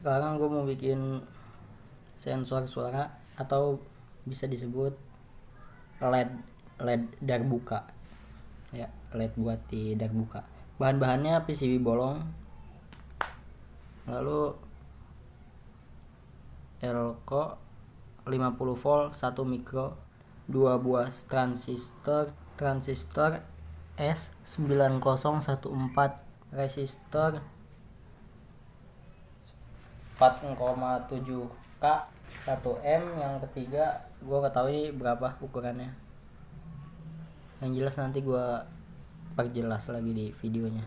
Sekarang gue mau bikin sensor suara atau bisa disebut LED darbuka ya, LED buat di darbuka. Bahan-bahannya PCB bolong, lalu Elco 50 volt 1 mikro, 2 buah transistor S9014, resistor 4,7K, 1M. Yang ketiga gue gak tahu ini berapa ukurannya, yang jelas nanti gue perjelas lagi di videonya.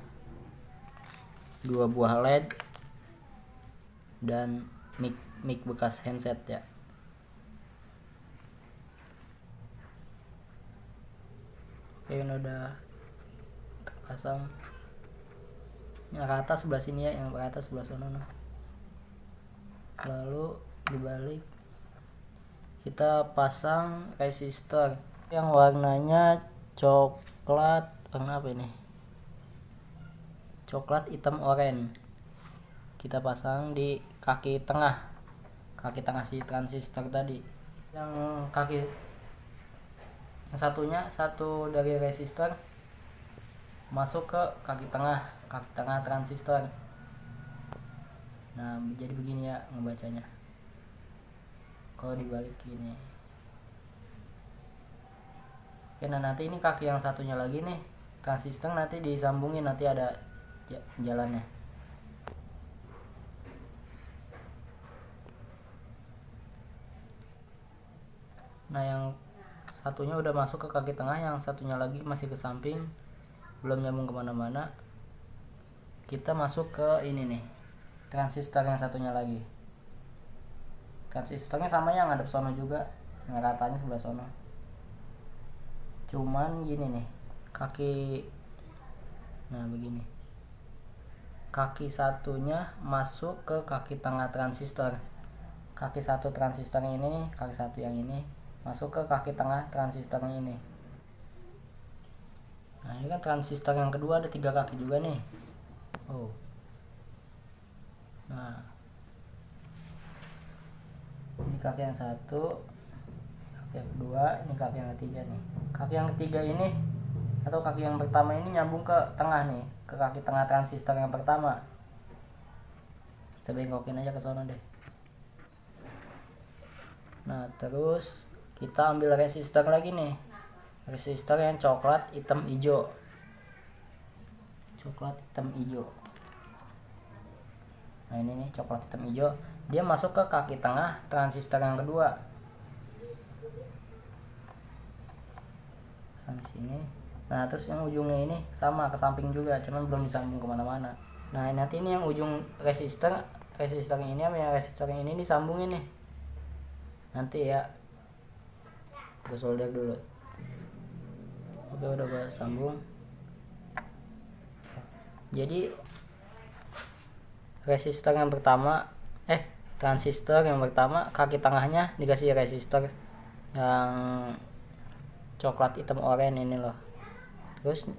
2 buah LED dan mic bekas handset ya. Oke, ini udah terpasang. Yang rata sebelah sini ya, yang rata sebelah sana. Lalu dibalik kita pasang resistor yang warnanya coklat, warna apa ini? Coklat hitam oranye. Kita pasang di kaki tengah si transistor tadi. Yang satunya, satu dari resistor masuk ke kaki tengah transistor. Nah, jadi begini ya ngebacanya kalau dibalik gini. Oke, nah nanti ini kaki yang satunya lagi nih, transistor nanti disambungin, nanti ada jalannya. Nah, yang satunya udah masuk ke kaki tengah, yang satunya lagi masih ke samping, belum nyambung kemana-mana. Kita masuk ke ini nih, transistor yang satunya lagi. Transistornya sama yang ngadep sono juga, yang ratanya sebelah sono. Cuman gini nih, begini. Kaki satunya masuk ke kaki tengah transistor. Kaki satu transistor ini, kaki satu yang ini masuk ke kaki tengah transistor ini. Nah, ini kan transistor yang kedua ada 3 kaki juga nih. Oh. Nah, ini kaki yang satu, kaki yang kedua, ini kaki yang ketiga nih. Kaki yang ketiga ini atau kaki yang pertama ini nyambung ke tengah nih, ke kaki tengah transistor yang pertama. Kita bengkokin aja ke sana deh. Nah, terus kita ambil resistor lagi nih, resistor yang coklat hitam hijau. Nah, ini nih coklat hitam hijau, dia masuk ke kaki tengah transistor yang kedua. Pasang sini. Nah, terus yang ujungnya ini sama ke samping juga, cuman belum disambung kemana-mana. Nah, nanti ini yang ujung resistor ini sama yang resistor yang ini disambungin nih nanti ya. Gue solder dulu. Oke, udah gue sambung. Jadi transistor yang pertama kaki tengahnya dikasih resistor yang coklat hitam oranye ini loh. Terus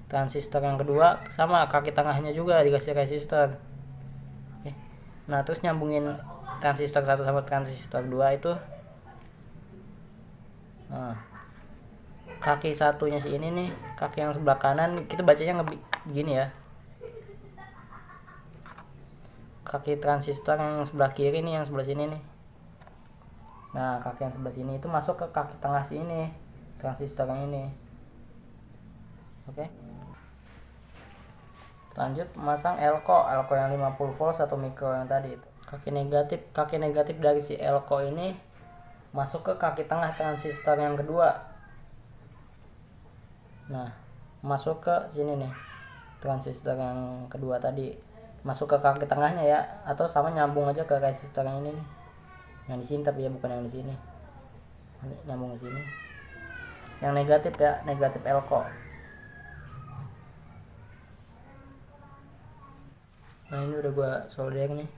transistor yang kedua sama kaki tengahnya juga dikasih resistor. Oke. Nah, terus nyambungin transistor 1 sama transistor 2 itu. Nah, kaki satunya si ini nih, kaki yang sebelah kanan kita bacanya gini ya. Kaki transistor yang sebelah kiri nih, yang sebelah sini nih. Nah, kaki yang sebelah sini itu masuk ke kaki tengah sini, transistor yang ini. Oke. Lanjut masang Elco yang 50 volt 1 mikro yang tadi itu. Kaki negatif dari si Elco ini masuk ke kaki tengah transistor yang kedua. Nah, masuk ke sini nih, transistor yang kedua tadi masuk ke kaki tengahnya ya, atau sama nyambung aja ke resistor yang ini nih, yang di sini tapi ya bukan yang di sini, nyambung ke sini. Yang negatif ya, negatif Elco. Nah, ini udah gua solder nih.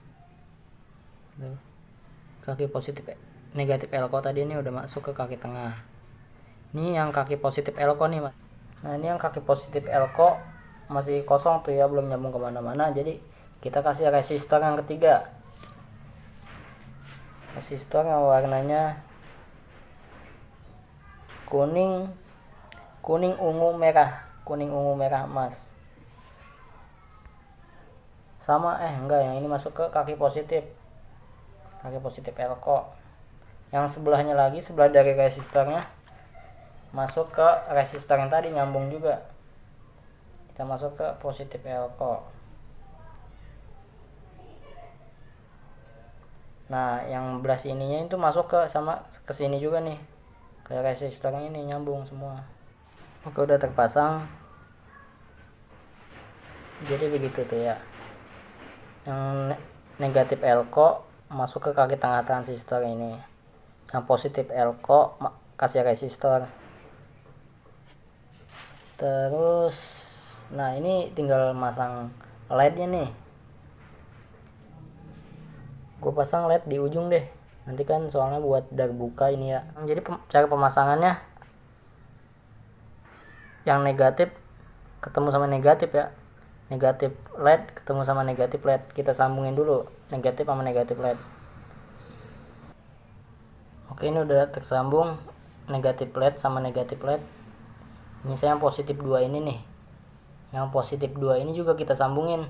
Kaki positif negatif Elco tadi ini udah masuk ke kaki tengah. Ini yang kaki positif Elco nih, Mas. Nah, ini yang kaki positif Elco masih kosong tuh ya, belum nyambung kemana-mana. Jadi kita kasih resistor yang ketiga. resistor yang warnanya kuning ungu merah emas. Sama enggak, yang ini masuk ke kaki positif elko. Yang sebelahnya lagi, sebelah dari resistornya masuk ke resistor yang tadi, nyambung juga. Kita masuk ke positif elko. Nah, yang belah sininya itu masuk ke sini juga nih, ke resistor ini, nyambung semua. Oke, udah terpasang. Jadi begitu tuh ya. Yang negatif elko masuk ke kaki tengah transistor ini. Yang positif elko kasih resistor. Terus, nah ini tinggal masang LED-nya nih. Gue pasang LED di ujung deh, nanti kan soalnya buat buka ini ya. Jadi cara pemasangannya, yang negatif ketemu sama negatif ya, negatif LED ketemu sama negatif LED, kita sambungin dulu negatif sama negatif LED. Oke, ini udah tersambung negatif LED sama negatif LED. Ini saya yang positif 2 ini nih, yang positif 2 ini juga kita sambungin,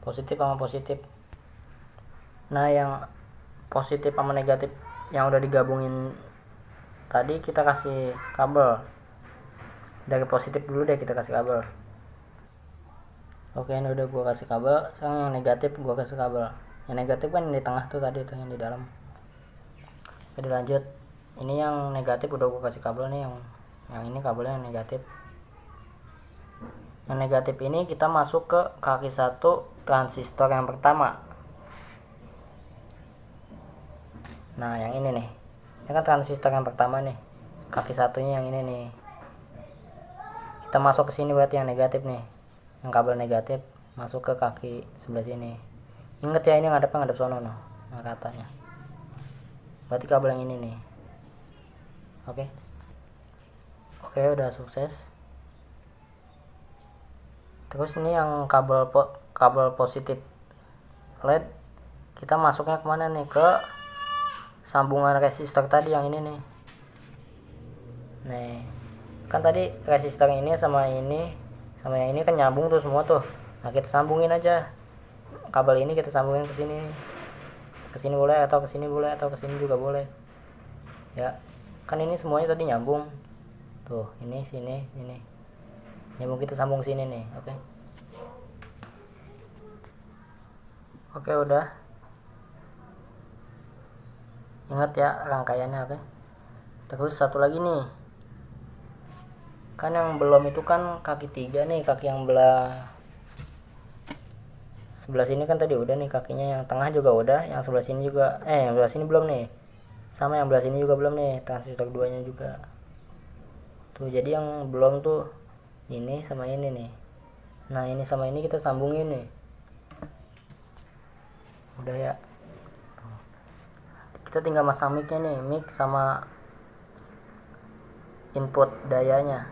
positif sama positif. Nah, yang positif sama negatif yang udah digabungin tadi kita kasih kabel. Dari positif dulu deh kita kasih kabel. Oke, ini udah gua kasih kabel. Sekarang yang negatif gua kasih kabel. Yang negatif kan di tengah tuh tadi, itu yang di dalam. Oke, lanjut. Ini yang negatif udah gua kasih kabel nih, yang ini kabelnya yang negatif. Yang negatif ini kita masuk ke kaki 1 transistor yang pertama. Nah, yang ini nih, ini kan transistor yang pertama nih, kaki satunya yang ini nih. Kita masuk ke sini berarti yang negatif nih, yang kabel negatif masuk ke kaki sebelah sini. Ingat ya, ini ngadep sono noh, katanya. Berarti kabel yang ini nih. Oke, udah sukses. Terus ini yang kabel positif LED, kita masuknya kemana nih? Ke sambungan resistor tadi yang ini nih. Nih, kan tadi resistor ini sama yang ini kan nyambung tuh semua tuh. Nah, kita sambungin aja kabel ini, kita sambungin ke sini boleh, atau ke sini boleh, atau ke sini juga boleh ya. Kan ini semuanya tadi nyambung tuh, ini sini nyambung, kita sambung sini nih. Oke, udah. Ingat ya rangkaiannya. Oke, terus satu lagi nih, kan yang belum itu kan kaki 3 nih, kaki yang sebelah sini kan tadi udah nih, kakinya yang tengah juga udah, yang sebelah sini juga, yang sebelah sini belum nih, sama yang sebelah sini juga belum nih, transistor 2 nya juga tuh. Jadi yang belum tuh ini sama ini nih. Nah, ini sama ini kita sambungin nih, udah ya. Kita tinggal masang micnya nih, mic sama input dayanya.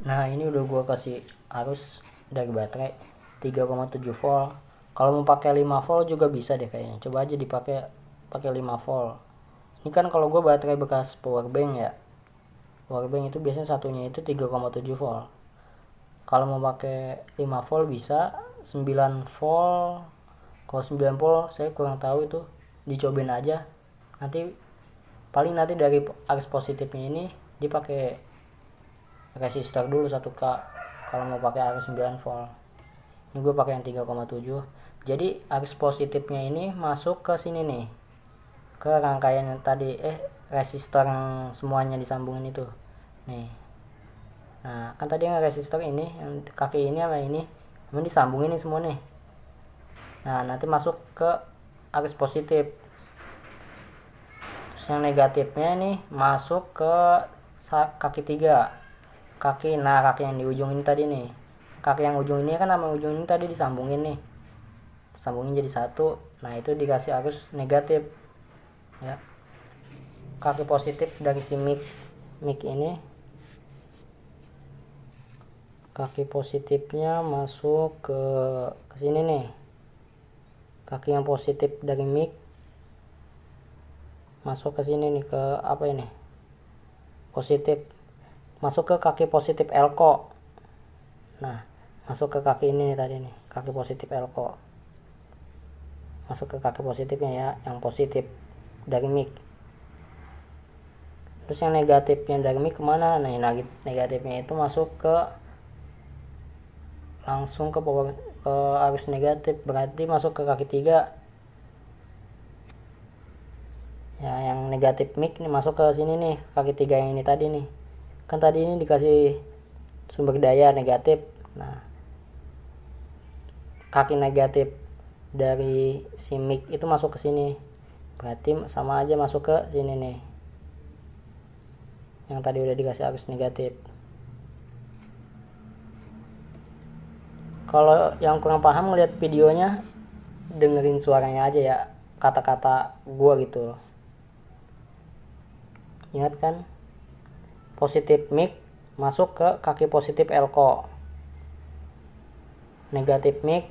Nah, ini udah gua kasih arus dari baterai 3,7 volt. Kalau mau pakai 5 volt juga bisa deh kayaknya. Coba aja dipakai 5 volt. Ini kan kalau gua baterai bekas power bank ya. Power bank itu biasanya satunya itu 3,7 volt. Kalau mau pakai 5 volt bisa, 9 volt. Kalau 9 volt saya kurang tahu itu, dicobain aja. Nanti dari arus positifnya ini dipakai resistor dulu 1K kalau mau pakai arus 9 volt. Ini gue pakai yang 3,7. Jadi arus positifnya ini masuk ke sini nih, ke rangkaian yang tadi resistor yang semuanya disambungin itu nih. Nah, kan tadi yang resistor ini, yang kaki ini sama ini disambungin nih semua nih. Nah, nanti masuk ke arus positif. Yang negatifnya nih masuk ke kaki 3, kaki yang di ujung ini tadi nih. Kaki yang ujung ini kan sama ujung ini tadi disambungin nih, jadi satu. Nah, itu dikasih arus negatif ya. Kaki positif dari si mic ini, kaki positifnya masuk ke sini nih. Kaki yang positif dari mic masuk ke sini nih, ke apa ini, positif, masuk ke kaki positif elko. Nah, masuk ke kaki ini nih tadi nih, kaki positif elko, masuk ke kaki positifnya ya, yang positif dari mic. Terus yang negatifnya dari mic kemana? Nah, negatifnya itu masuk ke, langsung ke arus negatif, berarti masuk ke kaki 3 ya. Yang negatif mic nih masuk ke sini nih, kaki 3 yang ini tadi nih, kan tadi ini dikasih sumber daya negatif. Nah, kaki negatif dari si mic itu masuk ke sini, berarti sama aja masuk ke sini nih, yang tadi udah dikasih arus negatif. Kalau yang kurang paham ngeliat videonya, dengerin suaranya aja ya, kata-kata gua gitu. Ingat kan, positif mic masuk ke kaki positif elko, negatif mic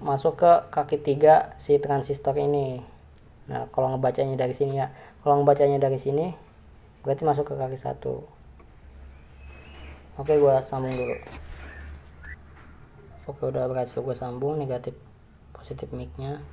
masuk ke kaki 3 si transistor ini. Nah, kalau ngebacanya dari sini ya, kalau ngebacanya dari sini berarti masuk ke kaki 1. Oke, gua sambung dulu. Oke, udah berhasil gue sambung negatif positif mic nya.